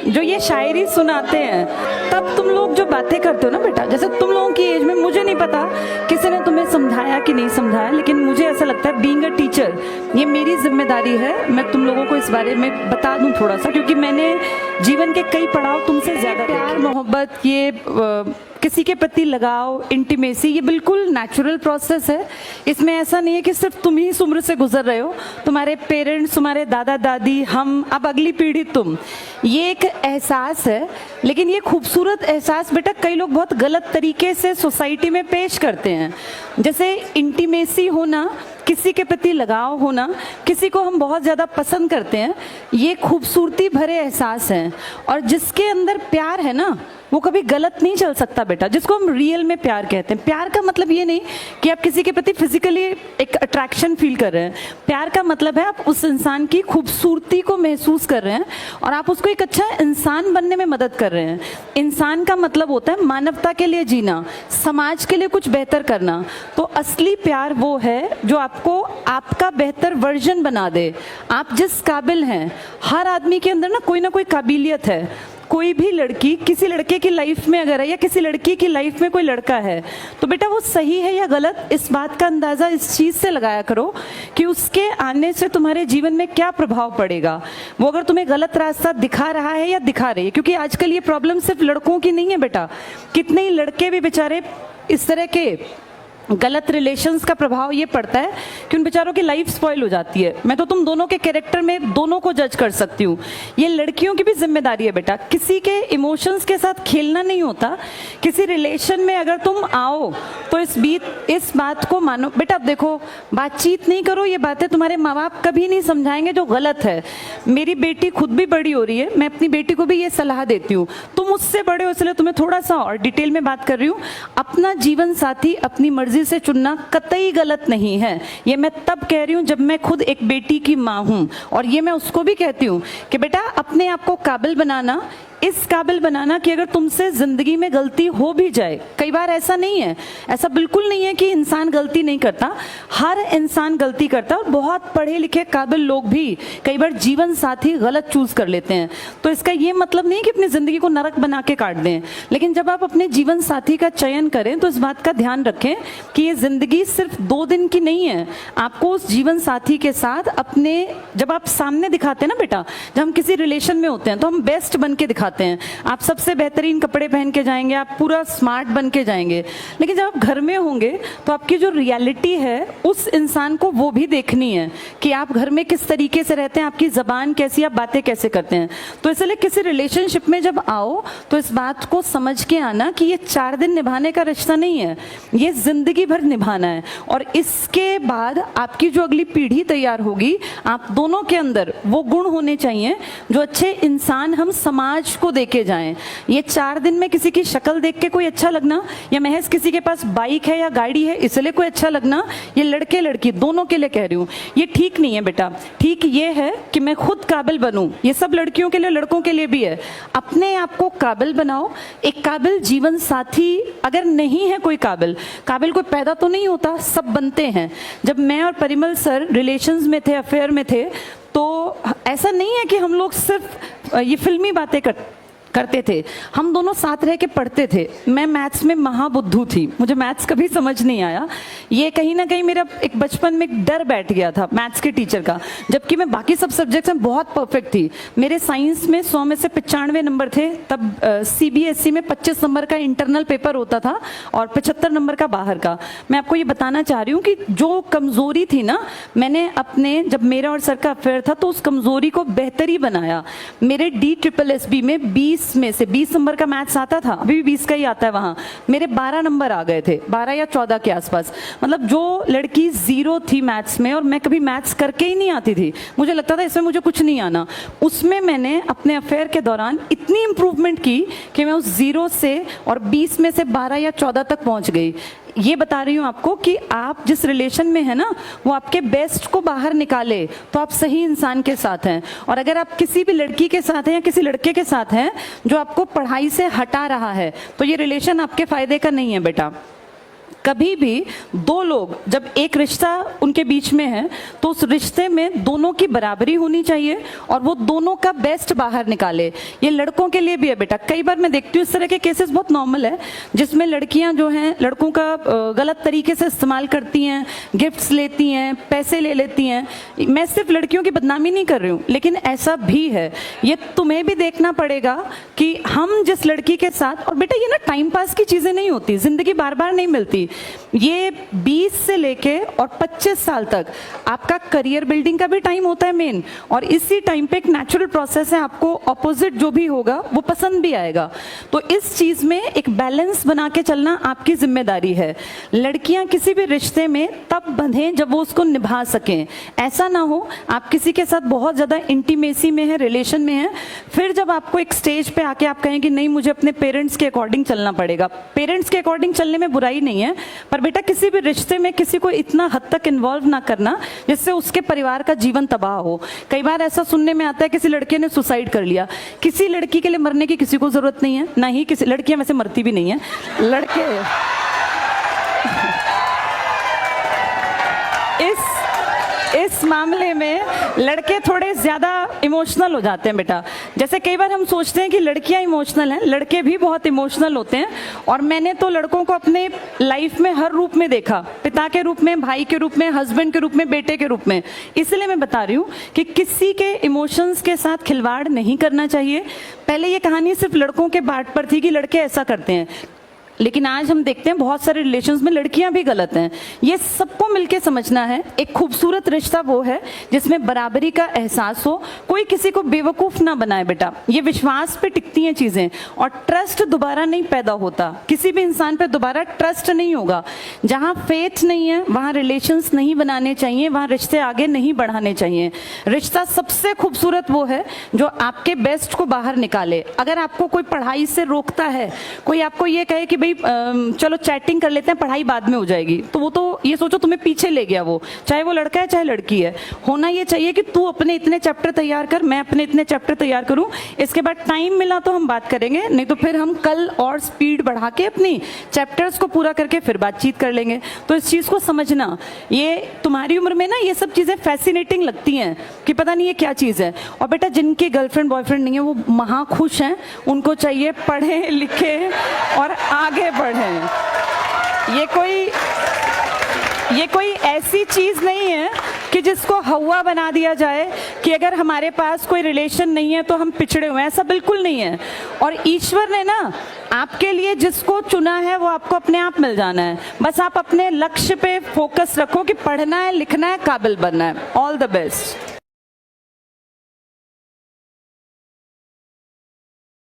जो ये शायरी सुनाते हैं, तब तुम लोग जो बातें करते हो ना बेटा, जैसे तुम लोगों की एज में, मुझे नहीं पता किसी ने तुम्हें समझाया कि नहीं समझाया, लेकिन मुझे ऐसा लगता है बीइंग अ टीचर ये मेरी जिम्मेदारी है, मैं तुम लोगों को इस बारे में बता दूं थोड़ा सा, क्योंकि मैंने जीवन के कई पड़ाव तुमसे ज्यादा, प्यार मोहब्बत, ये किसी के प्रति लगाव, इंटीमेसी, ये बिल्कुल नेचुरल प्रोसेस है। इसमें ऐसा नहीं है कि सिर्फ तुम ही इस उम्र से गुजर रहे हो, तुम्हारे पेरेंट्स, तुम्हारे दादा दादी, हम, अब अगली पीढ़ी तुम, ये एक एहसास है। लेकिन ये खूबसूरत एहसास बेटा कई लोग बहुत गलत तरीके से सोसाइटी में पेश करते हैं। जैसे इंटीमेसी होना, किसी के प्रति लगाव होना, किसी को हम बहुत ज़्यादा पसंद करते हैं, ये खूबसूरती भरे एहसास हैं। और जिसके अंदर प्यार है ना, वो कभी गलत नहीं चल सकता बेटा, जिसको हम रियल में प्यार कहते हैं। प्यार का मतलब ये नहीं कि आप किसी के प्रति फिजिकली एक अट्रैक्शन फील कर रहे हैं। प्यार का मतलब है आप उस इंसान की खूबसूरती को महसूस कर रहे हैं और आप उसको एक अच्छा इंसान बनने में मदद कर रहे हैं। इंसान का मतलब होता है मानवता के लिए जीना, समाज के लिए कुछ बेहतर करना। तो असली प्यार वो है जो आपको आपका बेहतर वर्जन बना दे, आप जिस काबिल हैं। हर आदमी के अंदर ना कोई काबिलियत है। कोई भी लड़की किसी लड़के की लाइफ में अगर है, या किसी लड़की की लाइफ में कोई लड़का है, तो बेटा वो सही है या गलत, इस बात का अंदाजा इस चीज से लगाया करो कि उसके आने से तुम्हारे जीवन में क्या प्रभाव पड़ेगा। वो अगर तुम्हें गलत रास्ता दिखा रहा है या दिखा रही है, क्योंकि आजकल ये प्रॉब्लम सिर्फ लड़कों की नहीं है बेटा, कितने ही लड़के भी बेचारे इस तरह के गलत रिलेशंस का प्रभाव ये पड़ता है कि उन बेचारों की लाइफ स्पॉइल हो जाती है। मैं तो तुम दोनों के कैरेक्टर में दोनों को जज कर सकती हूँ। ये लड़कियों की भी जिम्मेदारी है बेटा, किसी के इमोशंस के साथ खेलना नहीं होता। किसी रिलेशन में अगर तुम आओ तो इस बात को मानो बेटा। अब देखो, बातचीत नहीं करो, ये बातें तुम्हारे माँ बाप कभी नहीं समझाएंगे जो गलत है। मेरी बेटी खुद भी बड़ी हो रही है, मैं अपनी बेटी को भी ये सलाह देती हूँ। तुम मुझसे बड़े हो इसलिए तुम्हें थोड़ा सा और डिटेल में बात कर रही हूँ। अपना जीवन साथी अपनी मर्जी से चुनना कतई गलत नहीं है। ये मैं तब कह रही हूं जब मैं खुद एक बेटी की मां हूं, और ये मैं उसको भी कहती हूं कि बेटा अपने आप को काबिल बनाना, इस काबिल बनाना कि अगर तुमसे जिंदगी में गलती हो भी जाए, कई बार ऐसा नहीं है, ऐसा बिल्कुल नहीं है कि इंसान गलती नहीं करता, हर इंसान गलती करता है। और बहुत पढ़े लिखे काबिल लोग भी कई बार जीवन साथी गलत चूज कर लेते हैं। तो इसका ये मतलब नहीं कि अपनी जिंदगी को नरक बना के काट दें, लेकिन जब आप अपने जीवन साथी का चयन करें तो इस बात का ध्यान रखें कि ये जिंदगी सिर्फ 2 दिन की नहीं है। आपको उस जीवन साथी के साथ अपने, जब आप सामने दिखाते हैं ना बेटा, जब हम किसी रिलेशन में होते हैं तो हम बेस्ट बन के दिखाते हैं। आप सबसे बेहतरीन कपड़े पहन के जाएंगे, आप पूरा स्मार्ट बन के जाएंगे, लेकिन जब आप घर में होंगे तो आपकी जो रियलिटी है उस इंसान को वो भी देखनी है कि आप घर में किस तरीके से रहते हैं, आपकी जबान कैसी, आप बातें कैसे करते हैं। तो इसलिए किसी रिलेशनशिप में जब आओ तो इस बात को समझ के आना कि ये 4 दिन निभाने का रिश्ता नहीं है, ये जिंदगी भर निभाना है। और इसके बाद आपकी जो अगली पीढ़ी तैयार होगी, आप दोनों के अंदर वो गुण होने चाहिए जो अच्छे इंसान हम समाज को देके जाएं। ये 4 दिन में किसी की शक्ल देख के कोई अच्छा लगना, या महज किसी के पास बाइक है या गाड़ी है इसलिए कोई अच्छा लगना, ये लड़के लड़की दोनों के लिए कह रही हूँ, ये ठीक नहीं है बेटा। ठीक ये है कि मैं खुद काबिल बनूं, ये सब लड़कियों के लिए लड़कों के लिए भी है। अपने आप को काबिल बनाओ। एक काबिल जीवन साथी अगर नहीं है, कोई काबिल कोई पैदा तो नहीं होता, सब बनते हैं। जब मैं और परिमल सर रिलेशंस में थे, अफेयर में थे, तो ऐसा नहीं है कि हम लोग सिर्फ ये फिल्मी बातें करते थे, हम दोनों साथ रह के पढ़ते थे। मैं मैथ्स में महाबुद्धू थी, मुझे मैथ्स कभी समझ नहीं आया। ये कहीं ना कहीं मेरा एक बचपन में एक डर बैठ गया था मैथ्स के टीचर का, जबकि मैं बाकी सब सब्जेक्ट्स में बहुत परफेक्ट थी। मेरे साइंस में 100 में से 95 नंबर थे। तब CBSE में 25 नंबर का इंटरनल पेपर होता था और 75 नंबर का बाहर का। मैं आपको ये बताना चाह रही हूँ कि जो कमजोरी थी ना, मैंने अपने, जब मेरा और सर का अफेयर था तो उस कमजोरी को बेहतरी बनाया। मेरे DSSB में 20 में से 20 नंबर का मैथ्स आता था, अभी भी 20 का ही आता है वहां, मेरे 12 नंबर आ गए थे, 12 या 14 के आसपास। मतलब जो लड़की 0 थी मैथ्स में, और मैं कभी मैथ्स करके ही नहीं आती थी, मुझे लगता था इसमें मुझे कुछ नहीं आना, उसमें मैंने अपने अफेयर के दौरान इतनी इंप्रूवमेंट की कि मैं उस 0 से और 20 में से 12 या 14 तक पहुंच गई। ये बता रही हूँ आपको कि आप जिस रिलेशन में है ना, वो आपके बेस्ट को बाहर निकाले तो आप सही इंसान के साथ हैं। और अगर आप किसी भी लड़की के साथ हैं या किसी लड़के के साथ हैं जो आपको पढ़ाई से हटा रहा है, तो ये रिलेशन आपके फायदे का नहीं है बेटा। कभी भी दो लोग जब एक रिश्ता उनके बीच में है तो उस रिश्ते में दोनों की बराबरी होनी चाहिए और वो दोनों का बेस्ट बाहर निकाले। ये लड़कों के लिए भी है बेटा। कई बार मैं देखती हूँ इस तरह के केसेस बहुत नॉर्मल है जिसमें लड़कियां जो हैं लड़कों का गलत तरीके से इस्तेमाल करती हैं, गिफ्ट्स लेती हैं, पैसे ले लेती हैं। मैं सिर्फ लड़कियों की बदनामी नहीं कर रही हूँ, लेकिन ऐसा भी है। ये तुम्हें भी देखना पड़ेगा कि हम जिस लड़की के साथ, और बेटा ये ना टाइम पास की चीजें नहीं होती, जिंदगी बार बार नहीं मिलती। ये 20 से लेके और 25 साल तक आपका करियर बिल्डिंग का भी टाइम होता है मेन, और इसी टाइम पे एक नेचुरल प्रोसेस है, आपको ऑपोजिट जो भी होगा वो पसंद भी आएगा। तो इस चीज में एक बैलेंस बना के चलना आपकी जिम्मेदारी है। लड़कियां किसी भी रिश्ते में तब बंधें जब वो उसको निभा सकें। ऐसा ना हो आप किसी के साथ बहुत ज्यादा इंटीमेसी में है, रिलेशन में है, फिर जब आपको एक स्टेज पे आके आप कहें कि नहीं मुझे अपने पेरेंट्स के अकॉर्डिंग चलना पड़ेगा। पेरेंट्स के अकॉर्डिंग चलने में बुराई नहीं है, पर बेटा किसी भी रिश्ते में किसी को इतना हद तक इन्वॉल्व ना करना जिससे उसके परिवार का जीवन तबाह हो। कई बार ऐसा सुनने में आता है किसी लड़के ने सुसाइड कर लिया। किसी लड़की के लिए मरने की किसी को जरूरत नहीं है, ना ही किसी, लड़कियां वैसे मरती भी नहीं है, लड़के इस मामले में लड़के थोड़े ज्यादा इमोशनल हो जाते हैं बेटा। जैसे कई बार हम सोचते हैं कि लड़कियां इमोशनल हैं, लड़के भी बहुत इमोशनल होते हैं। और मैंने तो लड़कों को अपने लाइफ में हर रूप में देखा, पिता के रूप में, भाई के रूप में, हस्बैंड के रूप में, बेटे के रूप में। इसलिए मैं बता रही हूँ कि किसी के इमोशंस के साथ खिलवाड़ नहीं करना चाहिए। पहले ये कहानी सिर्फ लड़कों के बाट पर थी कि लड़के ऐसा करते हैं, लेकिन आज हम देखते हैं बहुत सारे रिलेशंस में लड़कियां भी गलत हैं। ये सबको मिलके समझना है। एक खूबसूरत रिश्ता वो है जिसमें बराबरी का एहसास हो, कोई किसी को बेवकूफ ना बनाए बेटा। ये विश्वास पे टिकती हैं चीजें, और ट्रस्ट दोबारा नहीं पैदा होता। किसी भी इंसान पे दोबारा ट्रस्ट नहीं होगा। जहां फेथ नहीं है वहां रिलेशंस नहीं बनाने चाहिए, वहां रिश्ते आगे नहीं बढ़ाने चाहिए। रिश्ता सबसे खूबसूरत वो है जो आपके बेस्ट को बाहर निकाले। अगर आपको कोई पढ़ाई से रोकता है, कोई आपको ये कहे कि भाई चलो चैटिंग कर लेते हैं, पढ़ाई बाद में हो जाएगी, तो वो तो ये सोचो तुम्हें पीछे ले गया वो, चाहे वो लड़का है चाहे लड़की है। होना ये चाहिए कि तू अपने इतने चैप्टर तैयार कर, मैं अपने इतने चैप्टर तैयार करूं, इसके बाद टाइम मिला तो हम बात करेंगे, नहीं तो फिर हम कल और स्पीड बढ़ा के अपनी चैप्टर्स को पूरा करके फिर बातचीत कर लेंगे। तो इस चीज को समझना, ये तुम्हारी उम्र में ना ये सब चीजें फैसिनेटिंग लगती हैं कि पता नहीं ये क्या चीज है। और बेटा जिनके गर्लफ्रेंड बॉयफ्रेंड नहीं है वो महा खुश हैं, उनको चाहिए पढ़े लिखे और आगे बढ़ें। ये कोई ऐसी चीज नहीं है कि जिसको हवा बना दिया जाए कि अगर हमारे पास कोई रिलेशन नहीं है तो हम पिछड़े हुए हैं, ऐसा बिल्कुल नहीं है। और ईश्वर ने ना आपके लिए जिसको चुना है वो आपको अपने आप मिल जाना है। बस आप अपने लक्ष्य पे फोकस रखो कि पढ़ना है, लिखना है, काबिल बनना है। All the best.